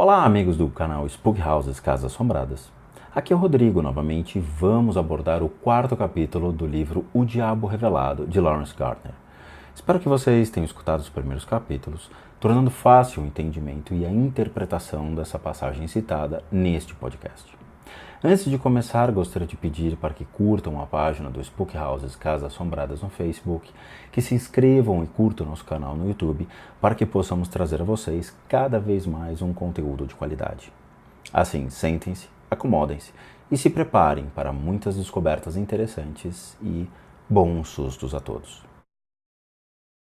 Olá, amigos do canal Spook Houses Casas Assombradas. Aqui é o Rodrigo novamente e vamos abordar o quarto capítulo do livro O Diabo Revelado, de Lawrence Gardner. Espero que vocês tenham escutado os primeiros capítulos, tornando fácil o entendimento e a interpretação dessa passagem citada neste podcast. Antes de começar, gostaria de pedir para que curtam a página do Spook Houses Casas Assombradas no Facebook, que se inscrevam e curtam nosso canal no YouTube, para que possamos trazer a vocês cada vez mais um conteúdo de qualidade. Assim, sentem-se, acomodem-se e se preparem para muitas descobertas interessantes e bons sustos a todos.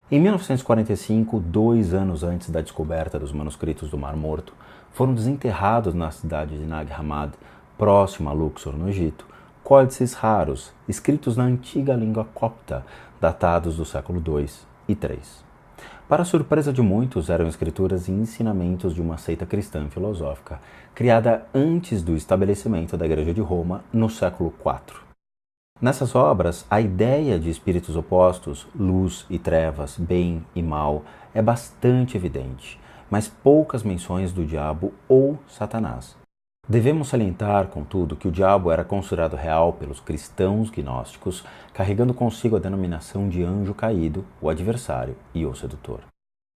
Em 1945, 2 anos antes da descoberta dos manuscritos do Mar Morto, foram desenterrados na cidade de Nag Hammadi, próximo a Luxor, no Egito, códices raros, escritos na antiga língua copta, datados do século II e III. Para surpresa de muitos, eram escrituras e ensinamentos de uma seita cristã filosófica, criada antes do estabelecimento da Igreja de Roma, no século IV. Nessas obras, a ideia de espíritos opostos, luz e trevas, bem e mal, é bastante evidente, mas poucas menções do diabo ou Satanás. Devemos salientar, contudo, que o diabo era considerado real pelos cristãos gnósticos, carregando consigo a denominação de anjo caído, o adversário e o sedutor.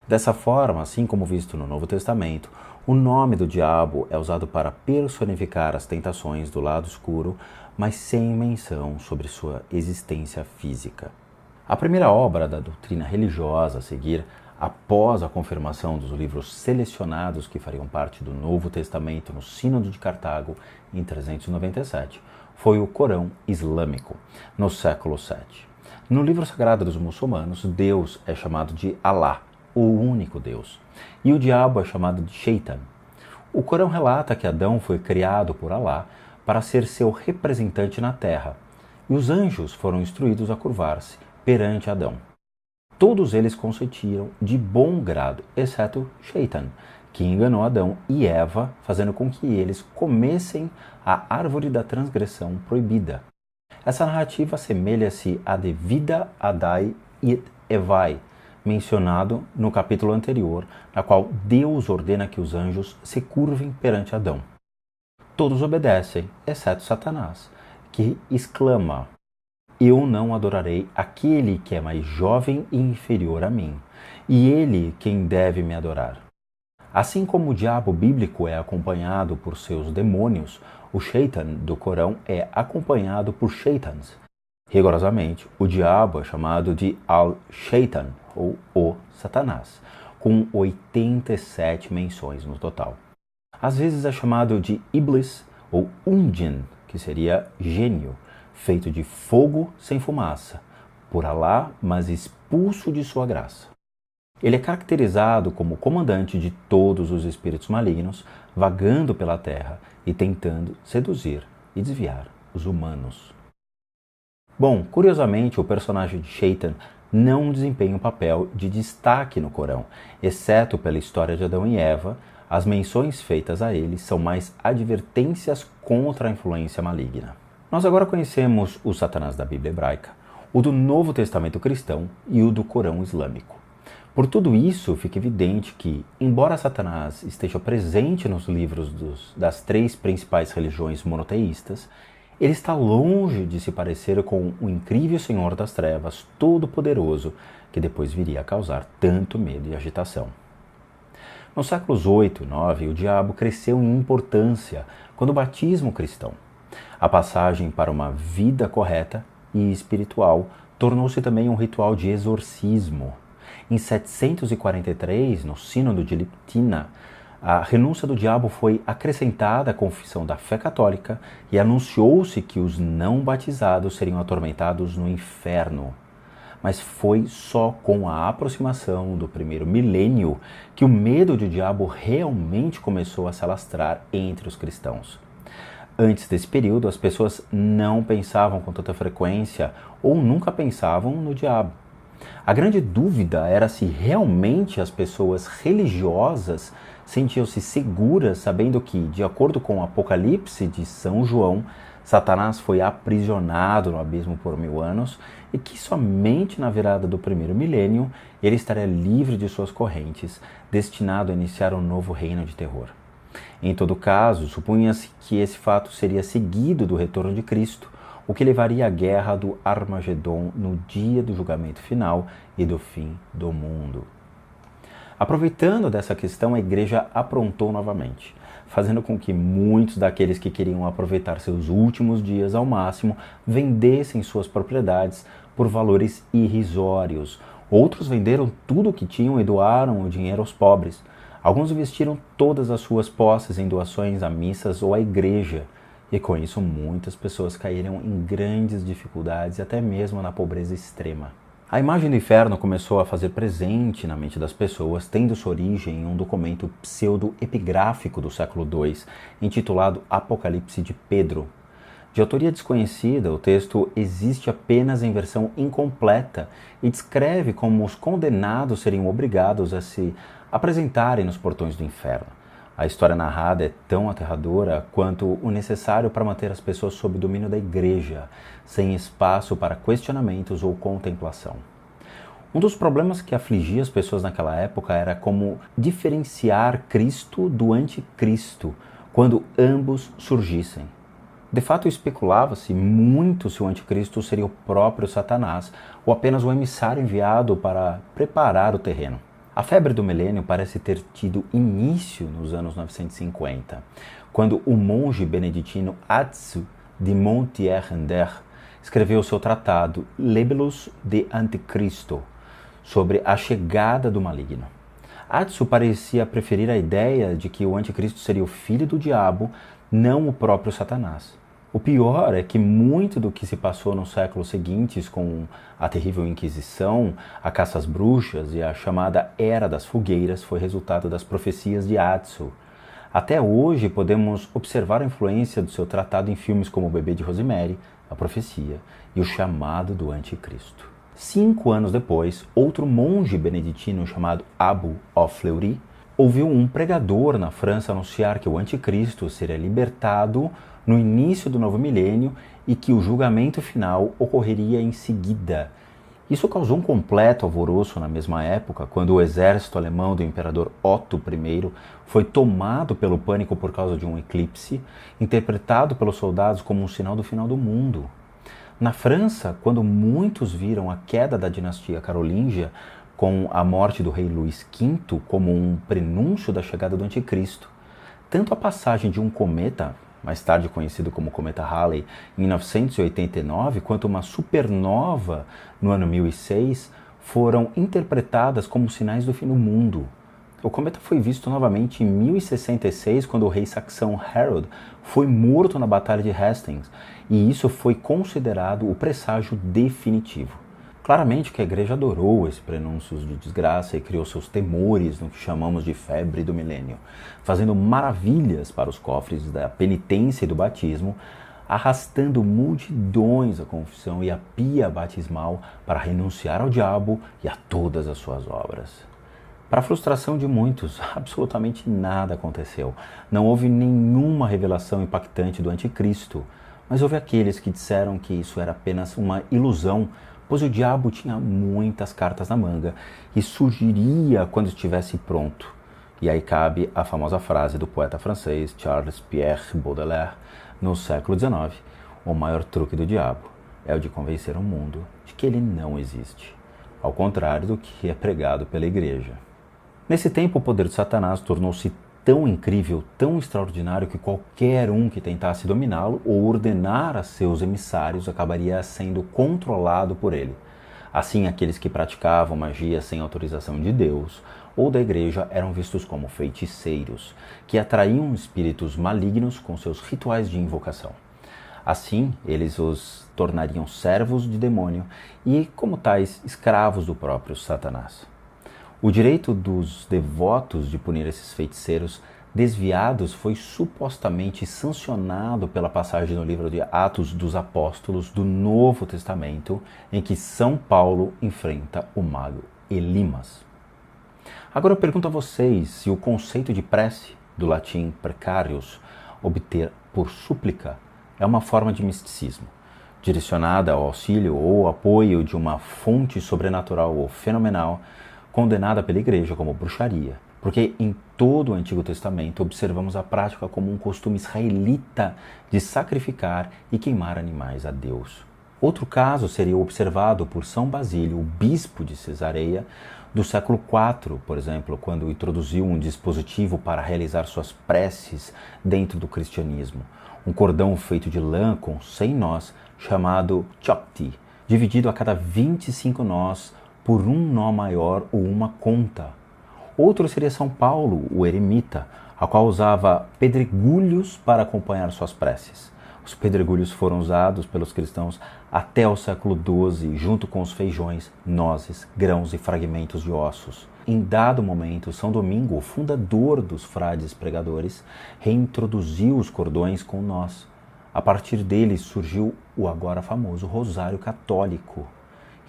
Dessa forma, assim como visto no Novo Testamento, o nome do diabo é usado para personificar as tentações do lado escuro, mas sem menção sobre sua existência física. A primeira obra da doutrina religiosa a seguir, após a confirmação dos livros selecionados que fariam parte do Novo Testamento no Sínodo de Cartago em 397, foi o Corão Islâmico, no século VII. No livro sagrado dos muçulmanos, Deus é chamado de Allah, o único Deus, e o diabo é chamado de Shaitan. O Corão relata que Adão foi criado por Allah para ser seu representante na terra, e os anjos foram instruídos a curvar-se perante Adão. Todos eles consentiram de bom grado, exceto Shaitan, que enganou Adão e Eva, fazendo com que eles comessem a árvore da transgressão proibida. Essa narrativa assemelha-se à de Vida Adai et Evai, mencionado no capítulo anterior, na qual Deus ordena que os anjos se curvem perante Adão. Todos obedecem, exceto Satanás, que exclama: "Eu não adorarei aquele que é mais jovem e inferior a mim, e ele quem deve me adorar." Assim como o diabo bíblico é acompanhado por seus demônios, o Shaitan do Corão é acompanhado por Shaitans. Rigorosamente, o diabo é chamado de Al-Shaitan, ou o Satanás, com 87 menções no total. Às vezes é chamado de Iblis ou Jinn, que seria gênio, feito de fogo sem fumaça, por Alá, mas expulso de sua graça. Ele é caracterizado como comandante de todos os espíritos malignos, vagando pela terra e tentando seduzir e desviar os humanos. Bom, curiosamente, o personagem de Shaitan não desempenha um papel de destaque no Corão, exceto pela história de Adão e Eva. As menções feitas a ele são mais advertências contra a influência maligna. Nós agora conhecemos o Satanás da Bíblia hebraica, o do Novo Testamento cristão e o do Corão islâmico. Por tudo isso, fica evidente que, embora Satanás esteja presente nos livros das 3 principais religiões monoteístas, ele está longe de se parecer com o incrível Senhor das Trevas, todo-poderoso, que depois viria a causar tanto medo e agitação. Nos séculos 8 e 9, o diabo cresceu em importância quando o batismo cristão. A passagem para uma vida correta e espiritual tornou-se também um ritual de exorcismo. Em 743, no Sínodo de Liptina, a renúncia do diabo foi acrescentada à confissão da fé católica e anunciou-se que os não batizados seriam atormentados no inferno. Mas foi só com a aproximação do primeiro milênio que o medo do diabo realmente começou a se alastrar entre os cristãos. Antes desse período, as pessoas não pensavam com tanta frequência ou nunca pensavam no diabo. A grande dúvida era se realmente as pessoas religiosas sentiam-se seguras sabendo que, de acordo com o Apocalipse de São João, Satanás foi aprisionado no abismo por 1000 anos e que somente na virada do primeiro milênio ele estaria livre de suas correntes, destinado a iniciar um novo reino de terror. Em todo caso, supunha-se que esse fato seria seguido do retorno de Cristo, o que levaria à guerra do Armagedon no dia do julgamento final e do fim do mundo. Aproveitando dessa questão, a igreja aprontou novamente, fazendo com que muitos daqueles que queriam aproveitar seus últimos dias ao máximo vendessem suas propriedades por valores irrisórios. Outros venderam tudo o que tinham e doaram o dinheiro aos pobres. Alguns investiram todas as suas posses em doações a missas ou à igreja, e com isso muitas pessoas caíram em grandes dificuldades e até mesmo na pobreza extrema. A imagem do inferno começou a fazer presente na mente das pessoas, tendo sua origem em um documento pseudo-epigráfico do século II, intitulado Apocalipse de Pedro. De autoria desconhecida, o texto existe apenas em versão incompleta e descreve como os condenados seriam obrigados a se apresentarem nos portões do inferno. A história narrada é tão aterradora quanto o necessário para manter as pessoas sob o domínio da igreja, sem espaço para questionamentos ou contemplação. Um dos problemas que afligia as pessoas naquela época era como diferenciar Cristo do anticristo quando ambos surgissem. De fato, especulava-se muito se o anticristo seria o próprio Satanás ou apenas um emissário enviado para preparar o terreno. A febre do milênio parece ter tido início nos anos 950, quando o monge beneditino Atsu de Montier-Render escreveu seu tratado Libellus de Anticristo, sobre a chegada do maligno. Atsu parecia preferir a ideia de que o anticristo seria o filho do diabo, não o próprio Satanás. O pior é que muito do que se passou nos séculos seguintes com a terrível Inquisição, a caça às bruxas e a chamada Era das Fogueiras foi resultado das profecias de Atsu. Até hoje podemos observar a influência do seu tratado em filmes como O Bebê de Rosemary, A Profecia e O Chamado do Anticristo. 5 anos depois, outro monge beneditino chamado Abu of Fleury ouviu um pregador na França anunciar que o anticristo seria libertado no início do novo milênio e que o julgamento final ocorreria em seguida. Isso causou um completo alvoroço na mesma época, quando o exército alemão do imperador Otto I foi tomado pelo pânico por causa de um eclipse, interpretado pelos soldados como um sinal do final do mundo. Na França, quando muitos viram a queda da dinastia carolíngia, com a morte do rei Luís V como um prenúncio da chegada do anticristo, tanto a passagem de um cometa, mais tarde conhecido como cometa Halley, em 1989, quanto uma supernova no ano 1006, foram interpretadas como sinais do fim do mundo. O cometa foi visto novamente em 1066, quando o rei saxão Harold foi morto na Batalha de Hastings, e isso foi considerado o presságio definitivo. Claramente que a igreja adorou esse prenúncio de desgraça e criou seus temores no que chamamos de febre do milênio, fazendo maravilhas para os cofres da penitência e do batismo, arrastando multidões à confissão e à pia batismal para renunciar ao diabo e a todas as suas obras. Para a frustração de muitos, absolutamente nada aconteceu. Não houve nenhuma revelação impactante do anticristo, mas houve aqueles que disseram que isso era apenas uma ilusão, pois o diabo tinha muitas cartas na manga e surgiria quando estivesse pronto. E aí cabe a famosa frase do poeta francês Charles Pierre Baudelaire, no século XIX: o maior truque do diabo é o de convencer o mundo de que ele não existe, ao contrário do que é pregado pela igreja. Nesse tempo, o poder de Satanás tornou-se tão incrível, tão extraordinário, que qualquer um que tentasse dominá-lo ou ordenar a seus emissários acabaria sendo controlado por ele. Assim, aqueles que praticavam magia sem autorização de Deus ou da igreja eram vistos como feiticeiros, que atraíam espíritos malignos com seus rituais de invocação. Assim, eles os tornariam servos de demônio e, como tais, escravos do próprio Satanás. O direito dos devotos de punir esses feiticeiros desviados foi supostamente sancionado pela passagem no livro de Atos dos Apóstolos do Novo Testamento, em que São Paulo enfrenta o mago Elimas. Agora eu pergunto a vocês se o conceito de prece, do latim precarius, obter por súplica, é uma forma de misticismo, direcionada ao auxílio ou apoio de uma fonte sobrenatural ou fenomenal, condenada pela igreja como bruxaria, porque em todo o Antigo Testamento observamos a prática como um costume israelita de sacrificar e queimar animais a Deus. Outro caso seria observado por São Basílio, o bispo de Cesareia, do século IV, por exemplo, quando introduziu um dispositivo para realizar suas preces dentro do cristianismo. Um cordão feito de lã com 100 nós, chamado chokti, dividido a cada 25 nós por um nó maior ou uma conta. Outro seria São Paulo, o eremita, a qual usava pedregulhos para acompanhar suas preces. Os pedregulhos foram usados pelos cristãos até o século XII, junto com os feijões, nozes, grãos e fragmentos de ossos. Em dado momento, São Domingo, o fundador dos frades pregadores, reintroduziu os cordões com nós. A partir deles surgiu o agora famoso Rosário Católico.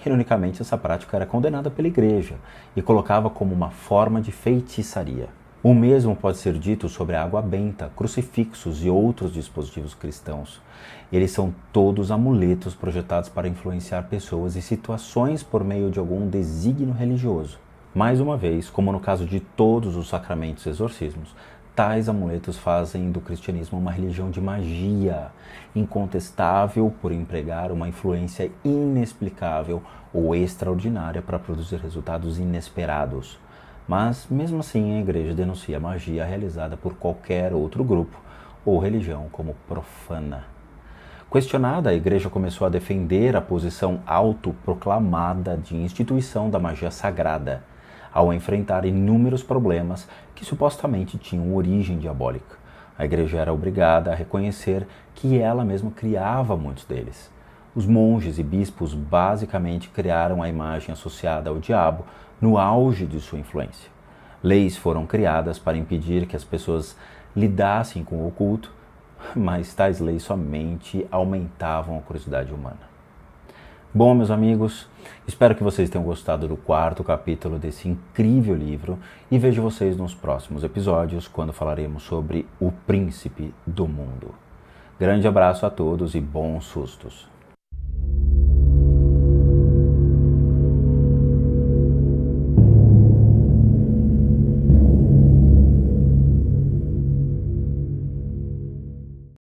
Ironicamente, essa prática era condenada pela Igreja e colocava como uma forma de feitiçaria. O mesmo pode ser dito sobre a água benta, crucifixos e outros dispositivos cristãos. Eles são todos amuletos projetados para influenciar pessoas e situações por meio de algum desígnio religioso. Mais uma vez, como no caso de todos os sacramentos e exorcismos, tais amuletos fazem do cristianismo uma religião de magia, incontestável por empregar uma influência inexplicável ou extraordinária para produzir resultados inesperados. Mas, mesmo assim, a Igreja denuncia a magia realizada por qualquer outro grupo ou religião como profana. Questionada, a Igreja começou a defender a posição autoproclamada de instituição da magia sagrada, ao enfrentar inúmeros problemas que supostamente tinham origem diabólica. A Igreja era obrigada a reconhecer que ela mesma criava muitos deles. Os monges e bispos basicamente criaram a imagem associada ao diabo no auge de sua influência. Leis foram criadas para impedir que as pessoas lidassem com o oculto, mas tais leis somente aumentavam a curiosidade humana. Bom, meus amigos, espero que vocês tenham gostado do 4º capítulo desse incrível livro e vejo vocês nos próximos episódios, quando falaremos sobre o Príncipe do Mundo. Grande abraço a todos e bons sustos!